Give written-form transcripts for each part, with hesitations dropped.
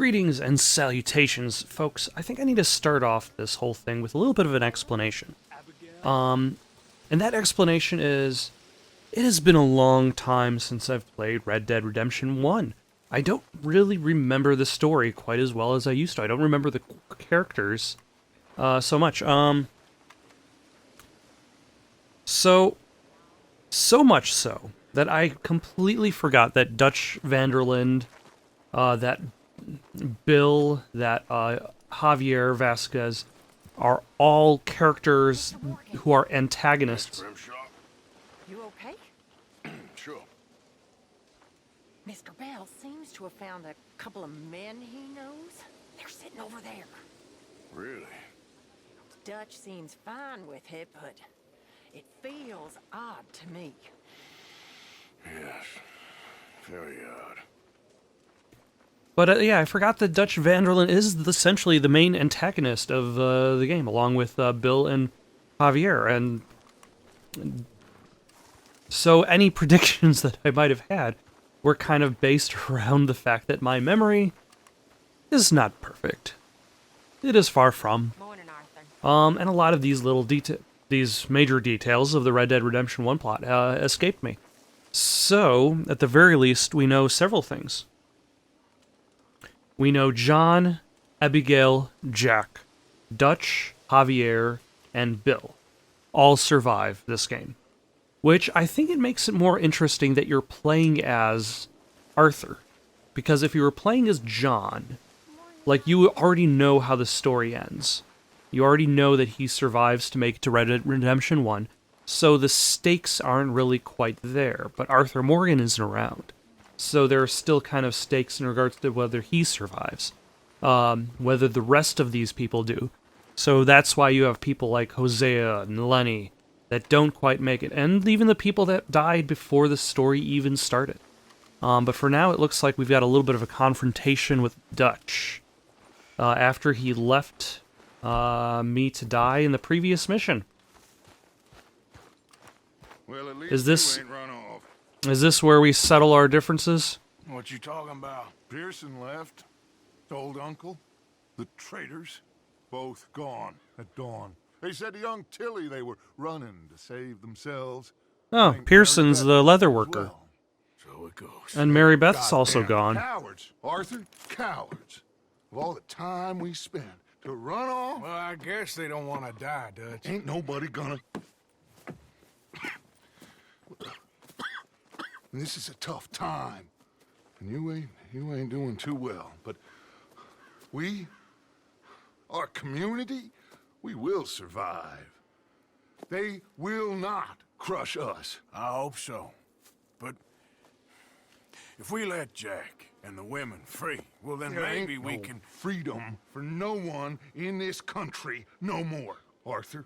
Greetings and salutations, folks. I think I need to start off this whole thing with a little bit of an explanation. And that explanation is, it has been a long time since I've played Red Dead Redemption 1. I don't really remember the story quite as well as I used to. I don't remember the characters so much. So much so that I completely forgot that Dutch Vanderland, that Bill, that Javier Vasquez are all characters who are antagonists. You okay? Sure. Mr. Bell seems to have found a couple of men he knows. They're sitting over there. Really? Dutch seems fine with it, but it feels odd to me. Yes. Very odd. But yeah, I forgot that Dutch Vanderland is essentially the main antagonist of the game, along with Bill and Javier. And so any predictions that I might have had were kind of based around the fact that my memory is not perfect. It is far from. Morning, Arthur. And a lot of these these major details of the Red Dead Redemption 1 plot escaped me. So, at the very least, we know several things. We know John, Abigail, Jack, Dutch, Javier, and Bill all survive this game. Which I think it makes it more interesting that you're playing as Arthur. Because if you were playing as John, like, you already know how the story ends. You already know that he survives to make it to Red Dead Redemption 1, so the stakes aren't really quite there. But Arthur Morgan isn't around. So there are still kind of stakes in regards to whether he survives, whether the rest of these people do. So that's why you have people like Hosea and Lenny that don't quite make it, and even the people that died before the story even started. But for now, it looks like we've got a little bit of a confrontation with Dutch after he left me to die in the previous mission. Well, at least Is this- you ain't run off. Is this where we settle our differences? What you talking about? Pearson left. Told Uncle. The traitors. Both gone at dawn. They said to young Tilly they were running to save themselves. Oh, Think Pearson's Mary the Beth leather as worker. well. So it goes. And Mary Beth's also Goddamn gone. Cowards, Arthur. Cowards. Of all the time we spent to run off. Well, I guess they don't want to die, Dutch. Ain't nobody gonna. This is a tough time, and you ain't doing too well. But we, our community, we will survive. They will not crush us. I hope so. But if we let Jack and the women free, well, then There maybe ain't we no can... freedom for no one in this country no more, Arthur.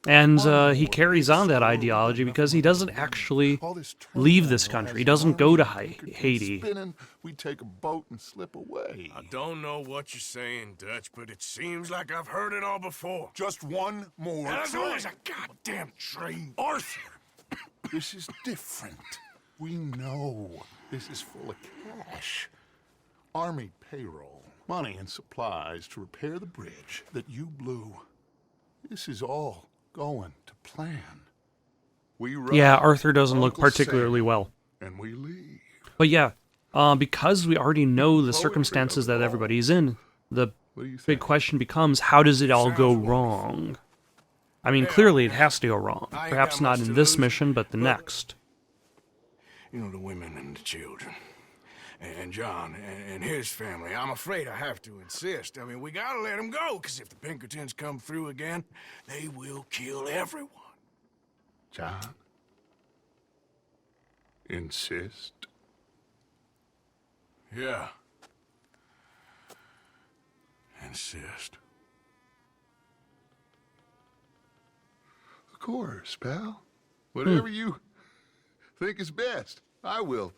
And he carries on that ideology because he doesn't actually All this leave this turmoil country. He has doesn't go to Pinkertons Haiti. Spinning, we take a boat and slip away. I don't know what you're saying, Dutch, but it seems like I've heard it all before. Just one more. And there's train. always a goddamn train. Arthur, this is different. We know this is full of cash. Army payroll, money and supplies to repair the bridge that you blew. This is all going to plan. We ride Yeah, Arthur doesn't look Uncle particularly Sam, well. and we leave. But yeah, because we already know the circumstances that everybody's in, the What do you big think? question becomes, how does it all go Sounds wrong? I mean, clearly it has to go wrong. I ain't Perhaps got not much in to this lose, mission, but the but- next. You know, the women and the children. And John and his family. I'm afraid I have to insist. I mean, we gotta let them go, because if the Pinkertons come through again, they will kill everyone. John? Insist? Yeah. Insist. Of course, pal. Whatever you think is best, I will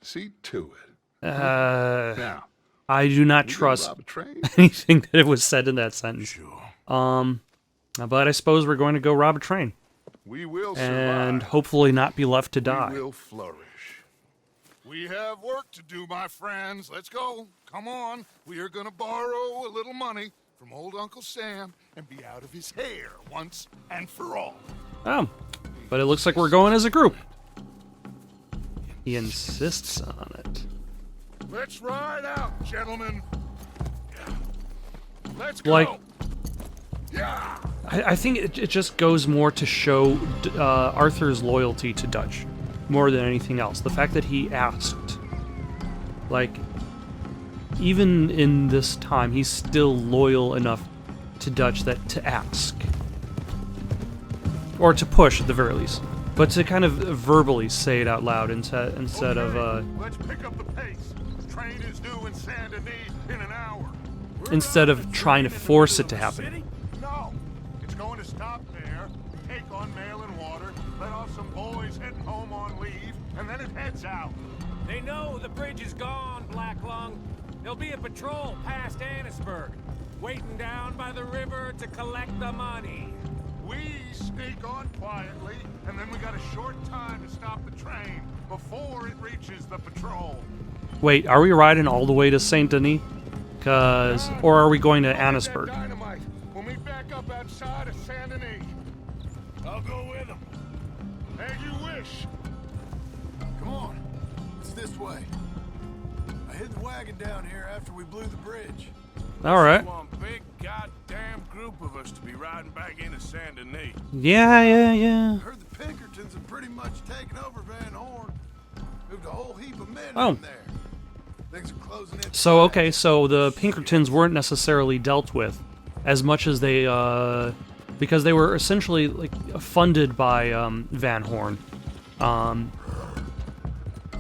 see to it. Now, I do not we gonna trust rob a train? anything that it was said in that sentence. Sure. But I suppose we're going to go rob a train. We will And survive. hopefully not be left to die. We will flourish. We have work to do, my friends. Let's go. Come on. We are gonna borrow a little money from old Uncle Sam and be out of his hair once and for all. Oh, but it looks like we're going as a group. He insists on it. Let's ride out, gentlemen. Let's go. Like, Yeah. I think it just goes more to show Arthur's loyalty to Dutch, more than anything else. The fact that he asked, like, even in this time, he's still loyal enough to Dutch that to ask, or to push at the very least, but to kind of verbally say it out loud instead of Let's pick up the pace. Train is due in Saint Denis in an hour. instead of trying to force it to happen. No, it's going to stop there, take on mail and water, let off some boys heading home on leave, and then it heads out. They know the bridge is gone, Black Lung. There'll be a patrol past Annisburg, waiting down by the river to collect the money. We sneak on quietly, and then we got a short time to stop the train before it reaches the patrol. Wait, are we riding all the way to Saint Denis? Or are we going to Annisburg? Dynamite. We'll meet back up outside of Saint Denis. I'll go with them. As you wish. Come on. It's this way. I hid the wagon down here after we blew the bridge. All right. One big goddamn group of us to be riding back into Saint Denis. Yeah. Heard the Pinkertons have pretty much taken over Van Horn. Moved a whole heap of men Oh. in there. Things are closing in. So, okay, so the Pinkertons weren't necessarily dealt with as much as they, because they were essentially, like, funded by, Van Horn.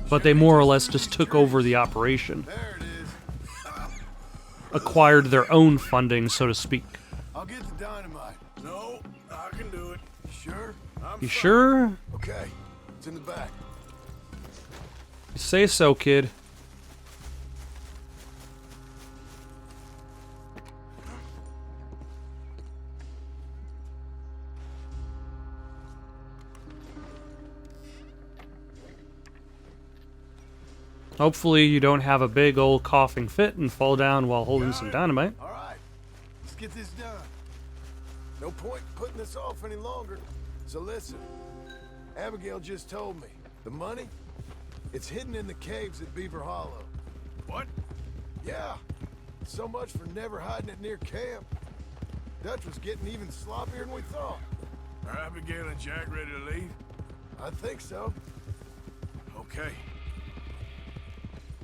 But they more or less just took over the operation. There it is. Acquired their own funding, so to speak. I'll get the dynamite. No, I can do it. Sure? You sure? Okay, it's in the back. You say so, kid. Hopefully you don't have a big old coughing fit and fall down while holding some dynamite. All right, let's get this done. No point in putting this off any longer. So listen, Abigail just told me the money, it's hidden in the caves at Beaver Hollow. What? Yeah. So much for never hiding it near camp. Dutch was getting even sloppier than we thought. Are Abigail and Jack ready to leave? I think so. Okay.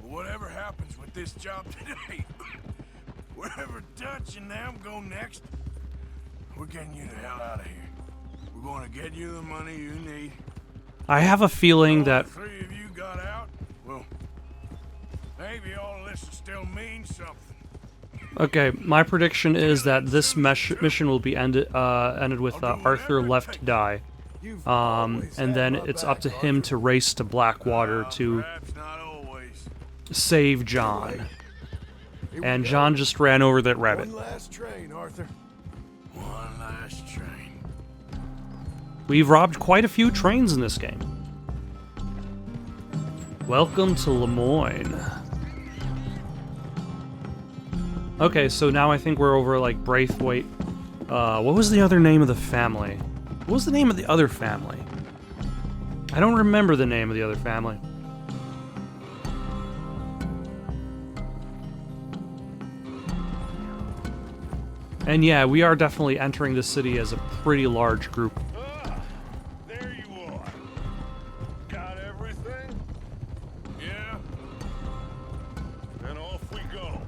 Whatever happens with this job today, wherever Dutch and them go next, we're getting you the hell out of here. We're going to get you the money you need. I have a feeling that All three of you got out, well, maybe all this will still mean something. okay, my prediction is that this mission will be ended with Arthur left to die. You've And always had then my it's back, up to him Arthur. to race to Blackwater to Perhaps not always. save John. Here we And go. John just ran over that rabbit. One last train, Arthur. One last train. We've robbed quite a few trains in this game. Welcome to Lemoine. Okay, so now I think we're over, like, Braithwaite. What was the other name of the family? What was the name of the other family? I don't remember the name of the other family. And yeah, we are definitely entering the city as a pretty large group. Ah, there you are. Got everything? Yeah, Then off we go.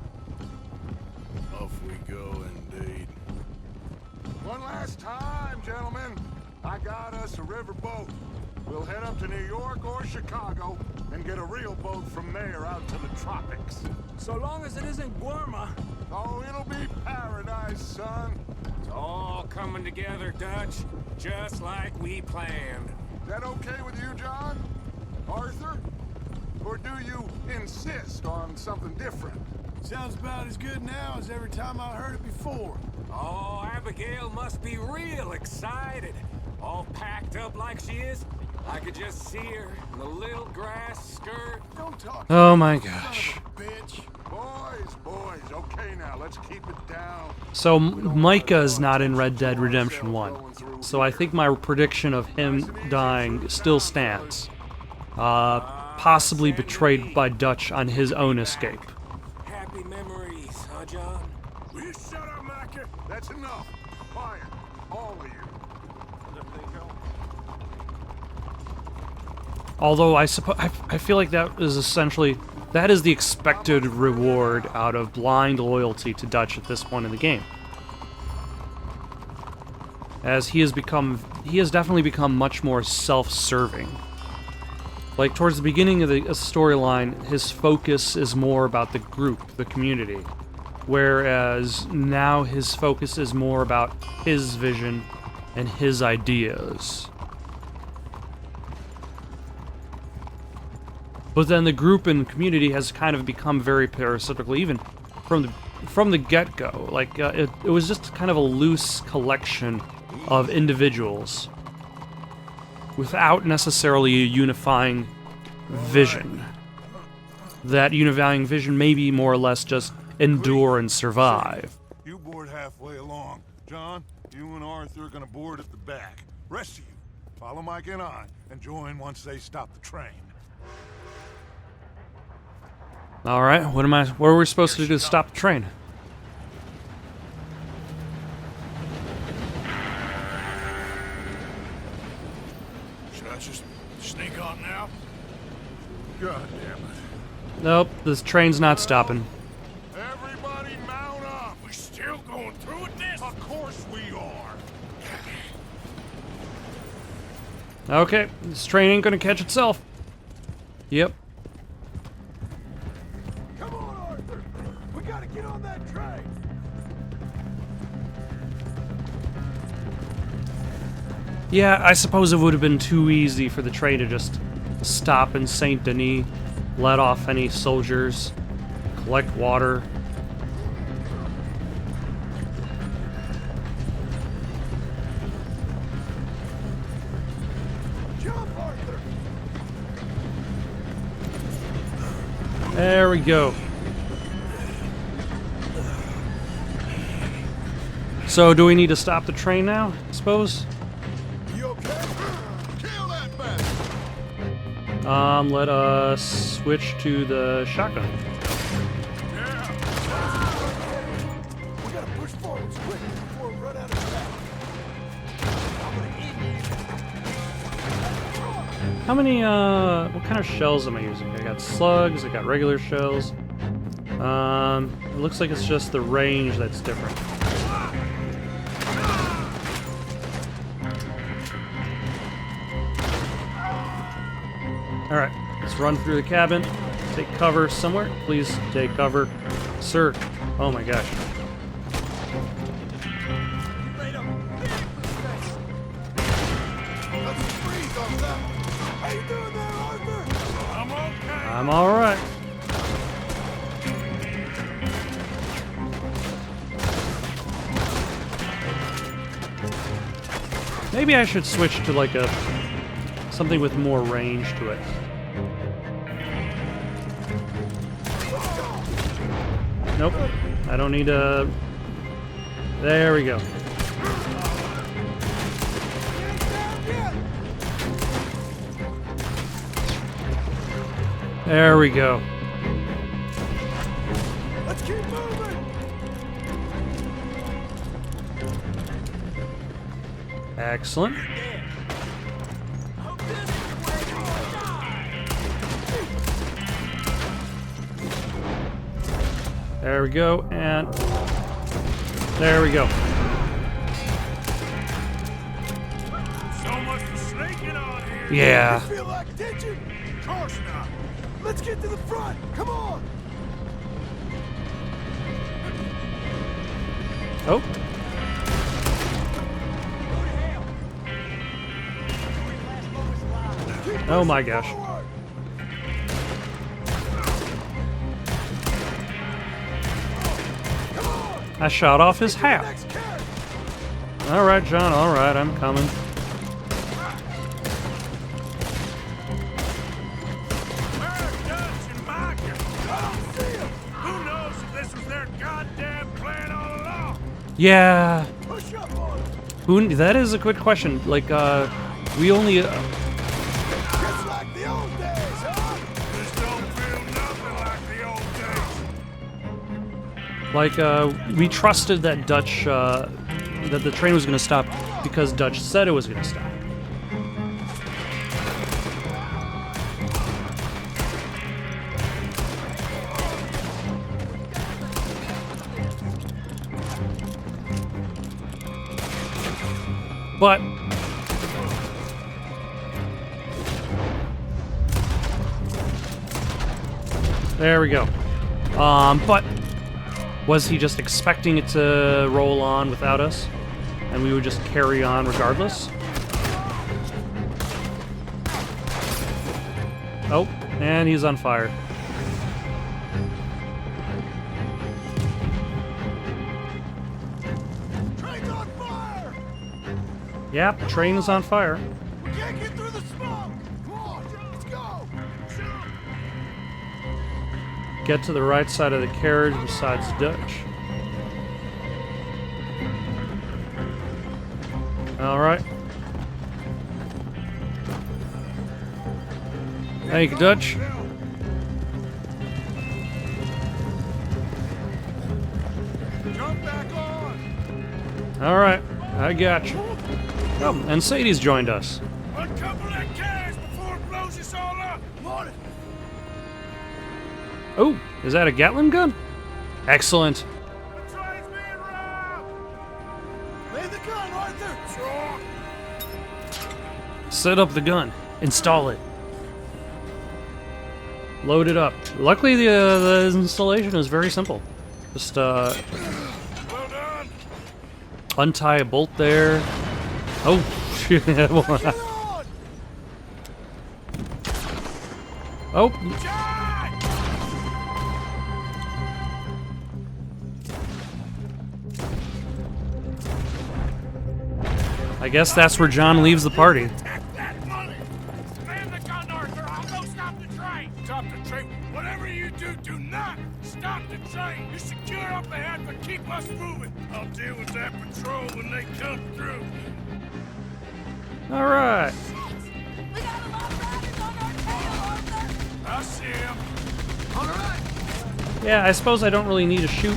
off we go indeed. One last time, gentlemen. I got us a river boat. We'll head up to New York or Chicago and get a real boat from there out to the tropics. So long as it isn't Guarma. Oh, it'll be paradise, son. It's all coming together, Dutch, just like we planned. Is that okay with you, John? Arthur? Or do you insist on something different? Sounds about as good now as every time I heard it before. Oh, Abigail must be real excited. All packed up like she is. I could just see her in the little grass skirt. Don't talk. Oh my gosh. Bitch. Boys, okay now, let's keep it down. So Micah is not in Red Dead Redemption 1. So I think my prediction of him dying still stands. Possibly betrayed by Dutch on his own escape. Happy memories, huh, John? Will you shut up, Micah? That's enough. Quiet. All of you. Although I feel like that is essentially, that is the expected reward out of blind loyalty to Dutch at this point in the game. As he has definitely become much more self-serving. Like, towards the beginning of the storyline, his focus is more about the group, the community. Whereas now his focus is more about his vision and his ideas. But then the group and community has kind of become very parasitical, even from the get-go. Like, it was just kind of a loose collection of individuals without necessarily a unifying vision. That unifying vision may be more or less just endure and survive. You board halfway along. John, you and Arthur are gonna board at the back. Rest of you, follow Mike and I, and join once they stop the train. Alright, what are we supposed to do to stop the train? Should I just sneak on now? God damn it. Nope, this train's not stopping. Everybody mount up! We still going through with this? Of course we are! Okay, this train ain't gonna catch itself. Yep. Come on, Arthur! We gotta get on that train! Yeah, I suppose it would have been too easy for the train to just stop in Saint Denis, let off any soldiers, collect water. Jump, Arthur! There we go. So, do we need to stop the train now, I suppose? You okay? Kill that bastard! Let us switch to the shotgun. We gotta push forward quick before we run out of time. How many, what kind of shells am I using? I got slugs, I got regular shells. It looks like it's just the range that's different. Alright, let's run through the cabin. Take cover somewhere. Please take cover. Sir. Oh my gosh. How you doing there, Arthur? I'm okay. I'm alright. Maybe I should switch to like something with more range to it. Nope. I don't need a... There we go. There we go. Let's keep moving. Excellent. There we go, and there we go. So much for sneaking on here. Yeah. You feel like ditching? Of course not. Let's get to the front. Come on. Oh. Oh my gosh. Forward. I shot off his hat. Next carrot. Alright, John, alright, I'm coming. Yeah. Push up on him. Who? That is a good question. Like, we only. Just like the old days, huh? This don't feel nothing like the old days. Like, we trusted that Dutch, that the train was going to stop because Dutch said it was going to stop. But there we go. But was he just expecting it to roll on without us? And we would just carry on regardless? Oh, and he's on fire. Train's on fire! Yep, the train is on fire. We can't get through the smoke! Come on, let's go! Get to the right side of the carriage besides Dutch. Alright. Thank you, Dutch. Jump back on! Alright, I got you. Oh, and Sadie's joined us. Uncouple that carriage before it blows us all up! On it! Oh, is that a Gatling gun? Excellent. The train's being robbed! Lay the gun, Arthur! Sure! Set up the gun. Install it. Load it up. Luckily, the installation is very simple. Just Well done! untie a bolt there. Oh, shit. Get on! Oh, John! I guess that's where John leaves the party. Take that money! Man the gun, Arthur! I'll go stop the train! Stop the train! Whatever you do, do not stop the train! You secure up ahead, but keep us moving! I'll deal with that patrol when they come through! All right. We got a lot of riders on our tail, Arthur. I see him! All right! Yeah, I suppose I don't really need to shoot. You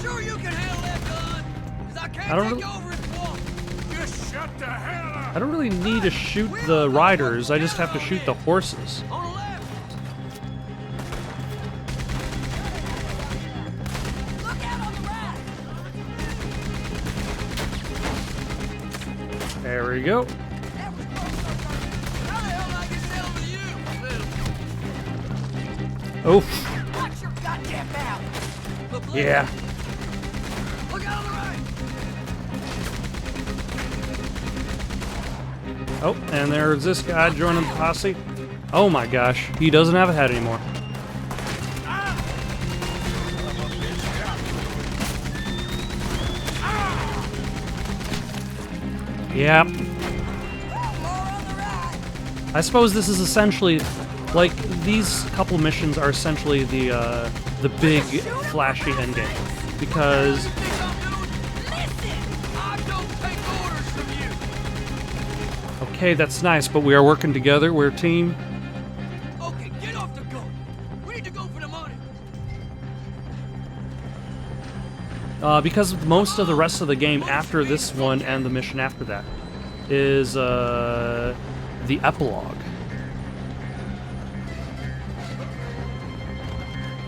sure you can handle that gun? 'Cause I can't I don't take really- over if you want. Just shut the hell up! I don't really need to shoot the riders. I just have to shoot the horses. On the left. Look out on the right. There we go. That was close, Arthur. How the hell did I get down with you, little? Oh, Watch your goddamn mouth. Look, yeah. Look out on the right. Oh, and there's this guy joining the posse. Oh my gosh, he doesn't have a head anymore. Yep. More on the right. I suppose this is essentially, like, these couple missions are essentially the big flashy endgame, because Think I'm doing? Listen. I don't take orders from you. okay, that's nice, but we are working together. We're a team. Okay, get off the gun. We need to go for the money. Because most of the rest of the game after this one and the mission after that is the epilogue.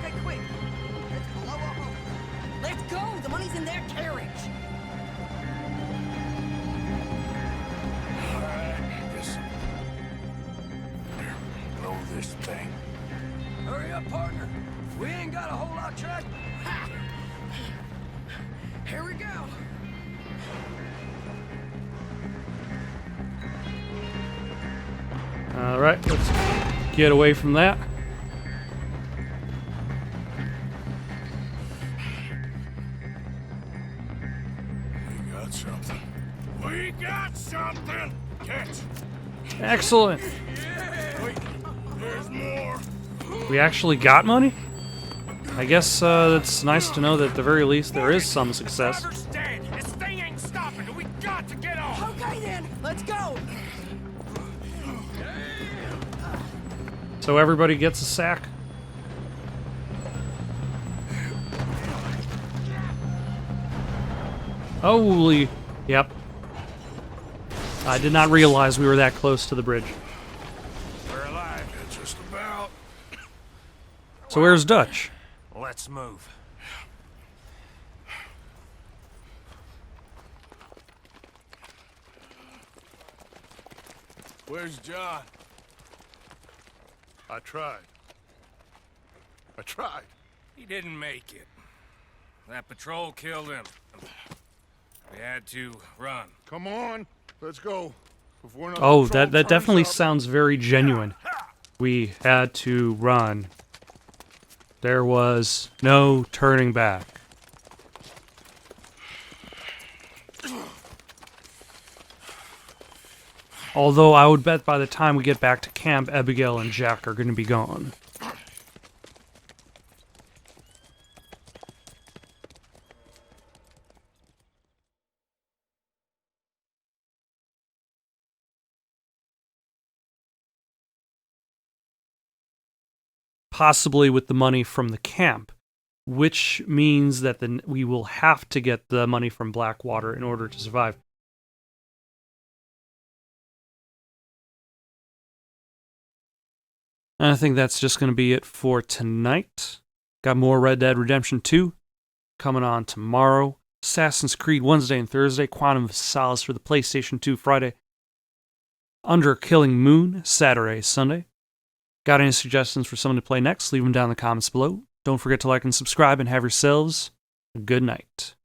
Okay, quick. Let's blow up. Let's go. The money's in their carriage. Listen. Here, blow this thing. Hurry up, partner. We ain't got a whole lot of track. Ha! Here we go. All right, let's get away from that. We got something. We got something! Catch! Excellent. Wait, there's more. We actually got money? I guess it's nice to know that at the very least there is some success. Driver's dead. This thing ain't stopping. We got to get off. Okay then, let's go. So everybody gets a sack. Holy... Yep. I did not realize we were that close to the bridge. We're alive. Just about. So where's Dutch? Let's move. Where's John? I tried. I tried. He didn't make it. That patrol killed him. We had to run. Come on, let's go. Before another Oh, patrol that definitely turns up. sounds very genuine. We had to run. There was no turning back. Although I would bet by the time we get back to camp, Abigail and Jack are going to be gone. Possibly with the money from the camp, which means that we will have to get the money from Blackwater in order to survive. And I think that's just going to be it for tonight. Got more Red Dead Redemption 2 coming on tomorrow. Assassin's Creed Wednesday and Thursday. Quantum of Solace for the PlayStation 2 Friday. Under Killing Moon Saturday, Sunday. Got any suggestions for someone to play next? Leave them down in the comments below. Don't forget to like and subscribe and have yourselves a good night.